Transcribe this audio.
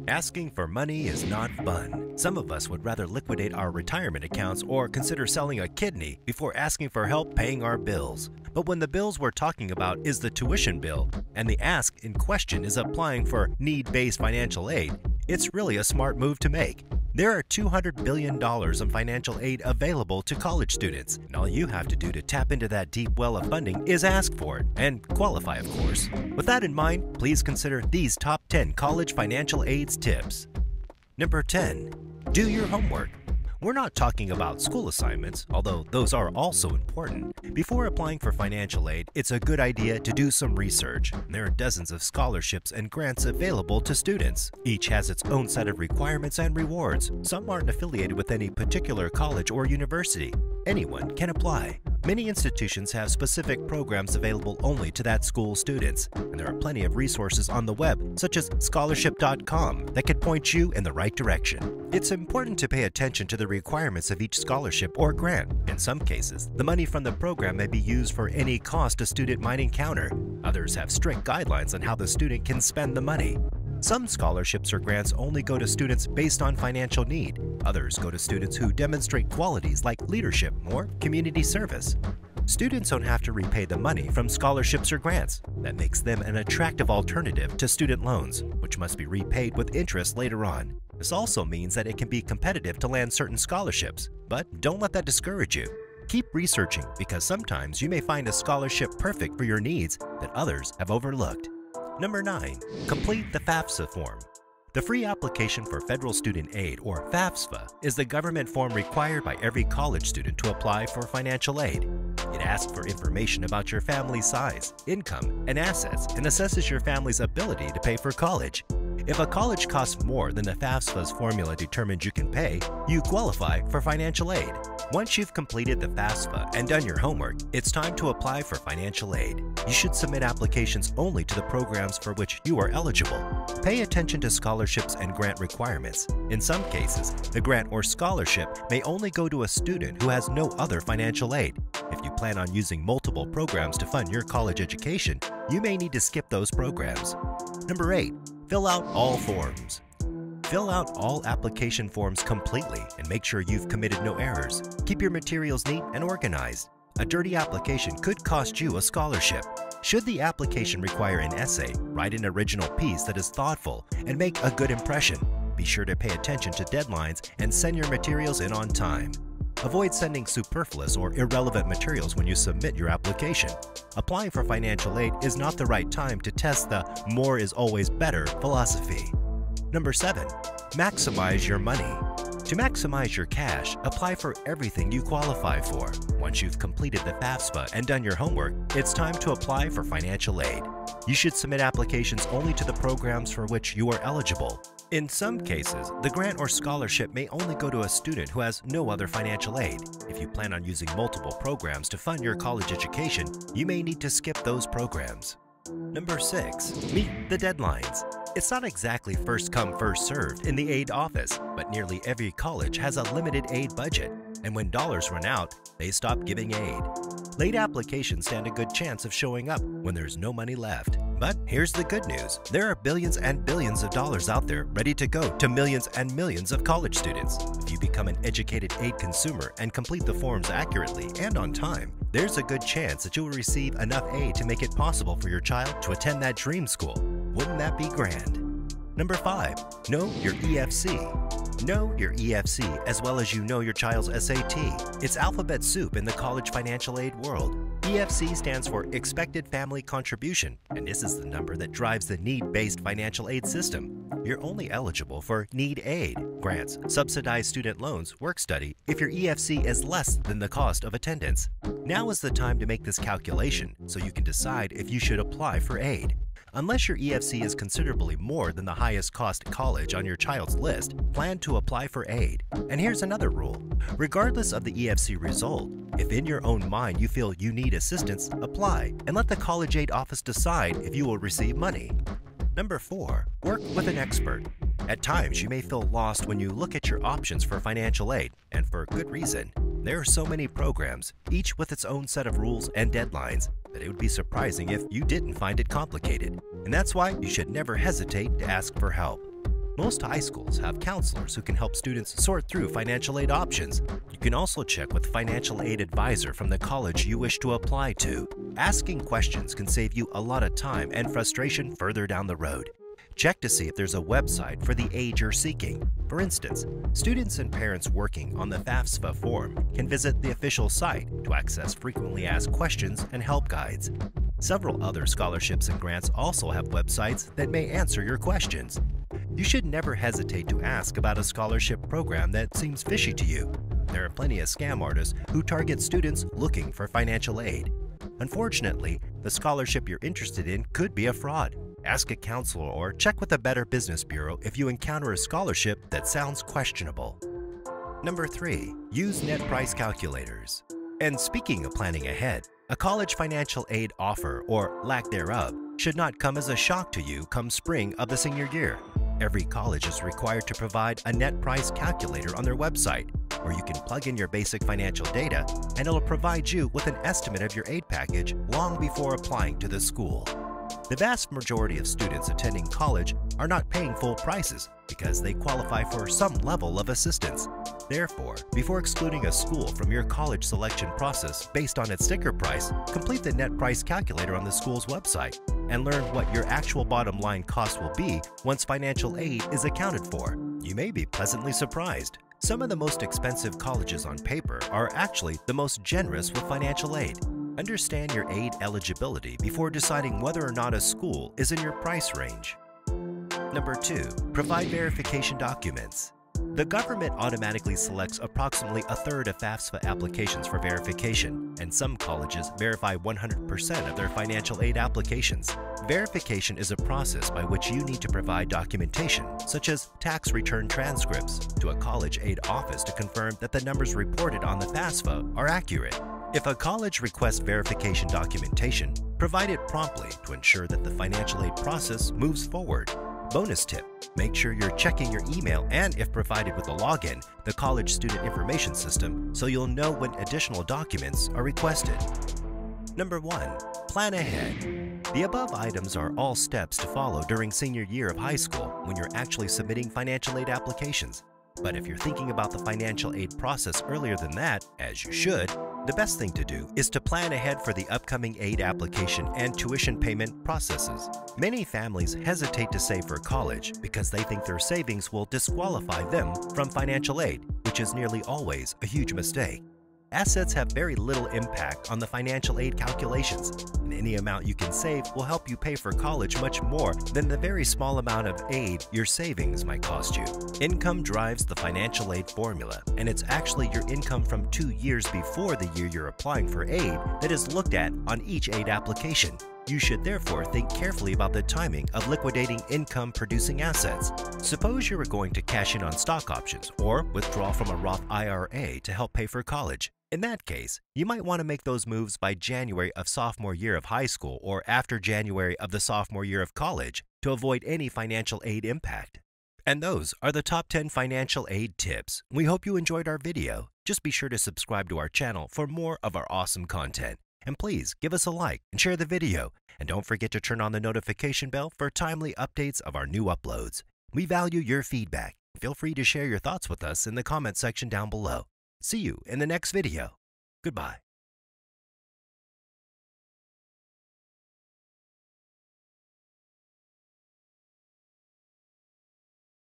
Asking for money is not fun. Some of us would rather liquidate our retirement accounts or consider selling a kidney before asking for help paying our bills. But when the bills we're talking about is the tuition bill, and the ask in question is applying for need-based financial aid, it's really a smart move to make. There are $200 billion in financial aid available to college students, and all you have to do to tap into that deep well of funding is ask for it, and qualify, of course. With that in mind, please consider these top 10 college financial aids tips. Number 10. Do your homework. We're not talking about school assignments, although those are also important. Before applying for financial aid, it's a good idea to do some research. There are dozens of scholarships and grants available to students. Each has its own set of requirements and rewards. Some aren't affiliated with any particular college or university. Anyone can apply. Many institutions have specific programs available only to that school's students, and there are plenty of resources on the web, such as scholarship.com, that could point you in the right direction. It's important to pay attention to the requirements of each scholarship or grant. In some cases, the money from the program may be used for any cost a student might encounter. Others have strict guidelines on how the student can spend the money. Some scholarships or grants only go to students based on financial need. Others go to students who demonstrate qualities like leadership or community service. Students don't have to repay the money from scholarships or grants. That makes them an attractive alternative to student loans, which must be repaid with interest later on. This also means that it can be competitive to land certain scholarships, but don't let that discourage you. Keep researching, because sometimes you may find a scholarship perfect for your needs that others have overlooked. Number 9. Complete the Fafsa form. The free application for federal student aid, or FAFSA, is the government form required by every college student to apply for financial aid. It asks for information about your family's size, income, and assets, and assesses your family's ability to pay for college. If a college costs more than the FAFSA's formula determines you can pay, you qualify for financial aid. Once you've completed the FAFSA and done your homework, it's time to apply for financial aid. You should submit applications only to the programs for which you are eligible. Pay attention to scholarships and grant requirements. In some cases, the grant or scholarship may only go to a student who has no other financial aid. If you plan on using multiple programs to fund your college education, you may need to skip those programs. Number 8. Fill out all forms. Fill out all application forms completely and make sure you've committed no errors. Keep your materials neat and organized. A dirty application could cost you a scholarship. Should the application require an essay, write an original piece that is thoughtful and make a good impression. Be sure to pay attention to deadlines and send your materials in on time. Avoid sending superfluous or irrelevant materials when you submit your application. Applying for financial aid is not the right time to test the "more is always better" philosophy. Number 7. Maximize your money. To maximize your cash, apply for everything you qualify for. Once you've completed the FAFSA and done your homework, it's time to apply for financial aid. You should submit applications only to the programs for which you are eligible. In some cases, the grant or scholarship may only go to a student who has no other financial aid. If you plan on using multiple programs to fund your college education, you may need to skip those programs. Number 6. Meet the deadlines. It's not exactly first come, first served in the aid office, but nearly every college has a limited aid budget, and when dollars run out, they stop giving aid. Late applications stand a good chance of showing up when there's no money left. But here's the good news. There are billions and billions of dollars out there ready to go to millions and millions of college students. If you become an educated aid consumer and complete the forms accurately and on time, there's a good chance that you will receive enough aid to make it possible for your child to attend that dream school. Wouldn't that be grand? Number 5. Know your EFC. Know your EFC as well as you know your child's SAT. It's alphabet soup in the college financial aid world. EFC stands for Expected Family Contribution, and this is the number that drives the need-based financial aid system. You're only eligible for need aid, grants, subsidized student loans, work study if your EFC is less than the cost of attendance. Now is the time to make this calculation so you can decide if you should apply for aid. Unless your EFC is considerably more than the highest cost college on your child's list, plan to apply for aid. And here's another rule. Regardless of the EFC result, if in your own mind you feel you need assistance, apply and let the college aid office decide if you will receive money. Number 4. Work with an expert. At times, you may feel lost when you look at your options for financial aid, and for good reason. There are so many programs, each with its own set of rules and deadlines, that it would be surprising if you didn't find it complicated. And that's why you should never hesitate to ask for help. Most high schools have counselors who can help students sort through financial aid options. You can also check with a financial aid advisor from the college you wish to apply to. Asking questions can save you a lot of time and frustration further down the road. Check to see if there's a website for the aid you're seeking. For instance, students and parents working on the Fafsa form can visit the official site to access frequently asked questions and help guides. Several other scholarships and grants also have websites that may answer your questions. You should never hesitate to ask about a scholarship program that seems fishy to you. There are plenty of scam artists who target students looking for financial aid. Unfortunately, the scholarship you're interested in could be a fraud. Ask a counselor or check with a Better Business Bureau if you encounter a scholarship that sounds questionable. Number 3. Use net price calculators. And speaking of planning ahead, a college financial aid offer, or lack thereof, should not come as a shock to you come spring of the senior year. Every college is required to provide a net price calculator on their website, where you can plug in your basic financial data and it'll provide you with an estimate of your aid package long before applying to the school. The vast majority of students attending college are not paying full prices because they qualify for some level of assistance. Therefore, before excluding a school from your college selection process based on its sticker price, complete the net price calculator on the school's website and learn what your actual bottom line cost will be once financial aid is accounted for. You may be pleasantly surprised. Some of the most expensive colleges on paper are actually the most generous with financial aid. Understand your aid eligibility before deciding whether or not a school is in your price range. Number 2. Provide verification documents. The government automatically selects approximately a third of FAFSA applications for verification, and some colleges verify 100% of their financial aid applications. Verification is a process by which you need to provide documentation, such as tax return transcripts, to a college aid office to confirm that the numbers reported on the FAFSA are accurate. If a college requests verification documentation, provide it promptly to ensure that the financial aid process moves forward. Bonus tip: make sure you're checking your email and, if provided with a login, the college student information system so you'll know when additional documents are requested. Number 1. Plan ahead. The above items are all steps to follow during senior year of high school when you're actually submitting financial aid applications. But if you're thinking about the financial aid process earlier than that, as you should, the best thing to do is to plan ahead for the upcoming aid application and tuition payment processes. Many families hesitate to save for college because they think their savings will disqualify them from financial aid, which is nearly always a huge mistake. Assets have very little impact on the financial aid calculations, and any amount you can save will help you pay for college much more than the very small amount of aid your savings might cost you. Income drives the financial aid formula, and it's actually your income from 2 years before the year you're applying for aid that is looked at on each aid application. You should therefore think carefully about the timing of liquidating income-producing assets. Suppose you were going to cash in on stock options or withdraw from a Roth IRA to help pay for college. In that case, you might want to make those moves by January of sophomore year of high school or after January of the sophomore year of college to avoid any financial aid impact. And those are the top 10 financial aid tips. We hope you enjoyed our video. Just be sure to subscribe to our channel for more of our awesome content. And please give us a like and share the video. And don't forget to turn on the notification bell for timely updates of our new uploads. We value your feedback. Feel free to share your thoughts with us in the comment section down below. See you in the next video. Goodbye.